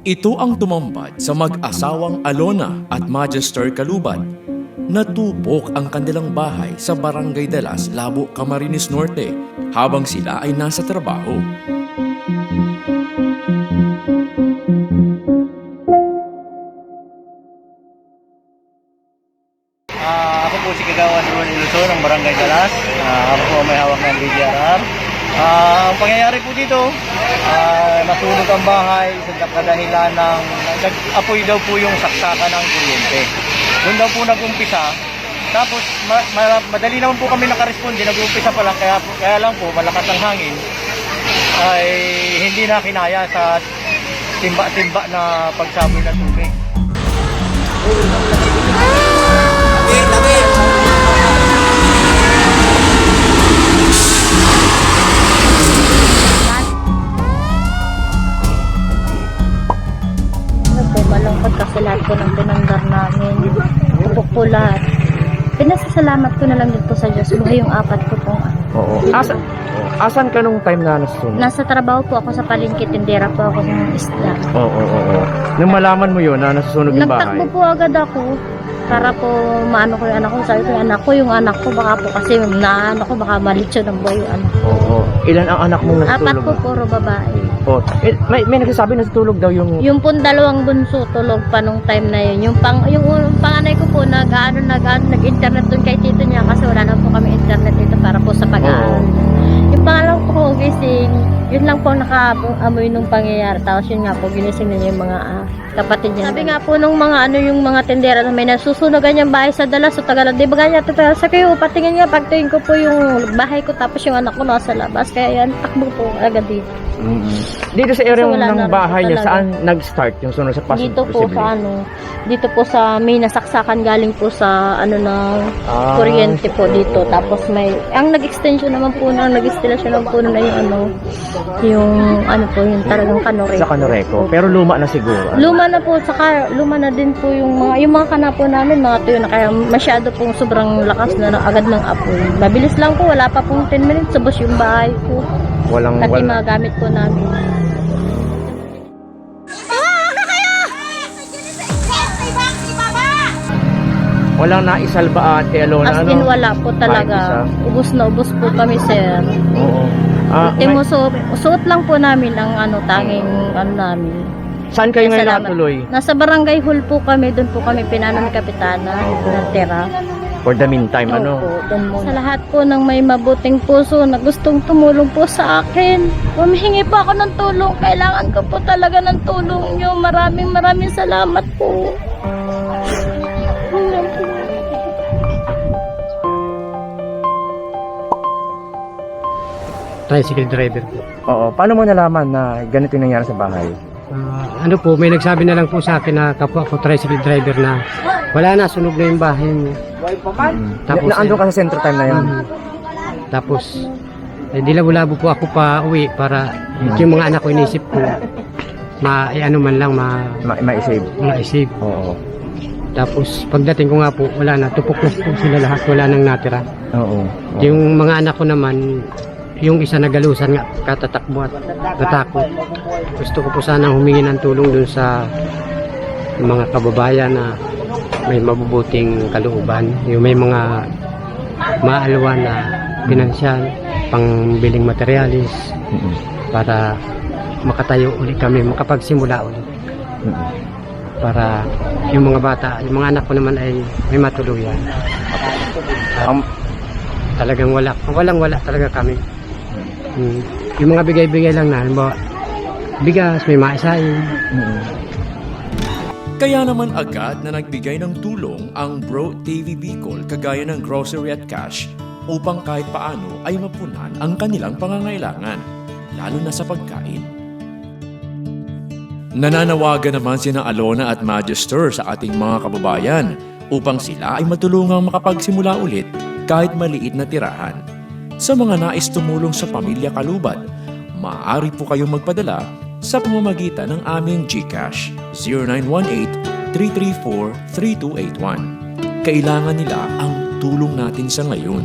Ito ang tumambad sa mag-asawang Alona at Magister Calubad. Natupok ang kanilang bahay sa Barangay Dalas, Labo, Camarines Norte habang sila ay nasa trabaho. Ako po si Kagawan Ruel Iluso ng Barangay Dalas. Ako po may hawak ng DGRR. Ang pangyayari po dito, nasunog ang bahay sa kadahilan ng nag-apoy daw po yung saksakan ng kuryente. Doon daw po nag-umpisa. Tapos madali naman po kami nakaresponde, nag-umpisa pa lang, kaya lang po malakas ang hangin ay hindi na kinaya sa timba-timba na pagsaboy ng tubig. Malungkot kasi lahat po ng pinanggar namin. Tupok po lahat. Pinasasalamat ko na lang din po sa Diyos. Buhay yung apat ko pong Oo. Asan ka nung time na nasusunog? Nasa trabaho po ako sa palengke, tindera po ako ng isda. Oo. Nung malaman mo yun na nasusunog yung bahay? Nagtakbo po agad ako para po maano ko yung anak ko. Sabi ko yung anak ko baka po kasi naano ko baka malitso ng buhay yung anak ko. Oo. Ilan ang anak mong Apat natutulog? po puro babae. Oo. May nagsasabi natutulog daw yung... Yung pong dalawang bunso tulog pa nung time na yun. Yung panganay ko po nag-internet doon kay tito niya kasi wala na po kami internet dito para po sa pag-aaral. Yung pangalaw ko gising, yun lang po nakaamoy nung pangyayari. Tapos yun nga po ginising na yung mga kapatid niya. Sabi nga po nung yung mga tendera na may nasusunogan yung bahay sa Dalas. So tagalan, di ba ganyan? Sa kayo, patingin nga, pagtingin ko po yung bahay ko tapos yung anak ko nasa labas. Kaya yan, takbo po agad dito. Dito sa area So, wala na ng rin bahay po niya, talaga. saan nag-start yung sunog sa Pasig? Dito po sa dito po sa may nasaksakan galing po sa ng kuryente po dito. Tapos ang nag-extension naman po nag-installation naman po na yung yung talagang Canoreco. Sa Canoreco. Pero luma na siguro. Luma na po, saka luma na din po yung mga kanapo namin, mga tuyo na kaya masyado pong sobrang lakas na agad ng apoy. Mabilis lang po, wala pa pong 10 minutes, subos yung bahay po. Pati mga gamit po namin. Walang naisalba Ate Alona, As in, wala po talaga. Ubus na ubus po kami, sir. Oo. Suot lang po namin ang tanging namin. Saan kayo ngayon Salamat. natuloy? Nasa barangay hall po kami, doon po kami pinano ni Kapitana ng tira. For the meantime, Opo, doon muna. Sa lahat po ng may mabuting puso na gustong tumulong po sa akin, humihingi po ako ng tulong. Kailangan ko po talaga ng tulong nyo. Maraming salamat po. Tricycle driver po. Oo. Paano mo nalaman na ganito yung nangyari sa bahay? May nagsabi na lang po sa akin na kapwa ko tricycle driver na wala na, sunog na yung bahay niya. Tapos, Naandun ka sa center time na yun? Tapos, dilabo-labo po ako pa uwi para yung mga anak ko inisip ko ma-save. Oo. Tapos, pagdating ko nga po, wala na, tupok na po sila lahat, wala nang natira. Oo. Yung mga anak ko naman, yung isa nagalusan nga, katatakbo at natakot. Gusto ko po sana humingi ng tulong dun sa mga kababayan na may mabubuting kalooban. Yung may mga maalwan na pinansyal, pangbiling materialis, para makatayo ulit kami, makapagsimula ulit. Para yung mga bata, yung mga anak ko naman ay may matuluyan. Talagang walang talaga kami. Yung mga bigay-bigay lang na, halimbawa, bigas, may maisain. Kaya naman agad na nagbigay ng tulong ang Bro TV Bicol kagaya ng grocery at cash upang kahit paano ay mapunan ang kanilang pangangailangan, lalo na sa pagkain. Nananawagan naman sina Alona at Magister sa ating mga kababayan upang sila ay matulungang makapagsimula ulit kahit maliit na tirahan. Sa mga nais tumulong sa Pamilya Calubad, maaari po kayong magpadala sa pamamagitan ng aming GCash 0918-334-3281. Kailangan nila ang tulong natin sa ngayon.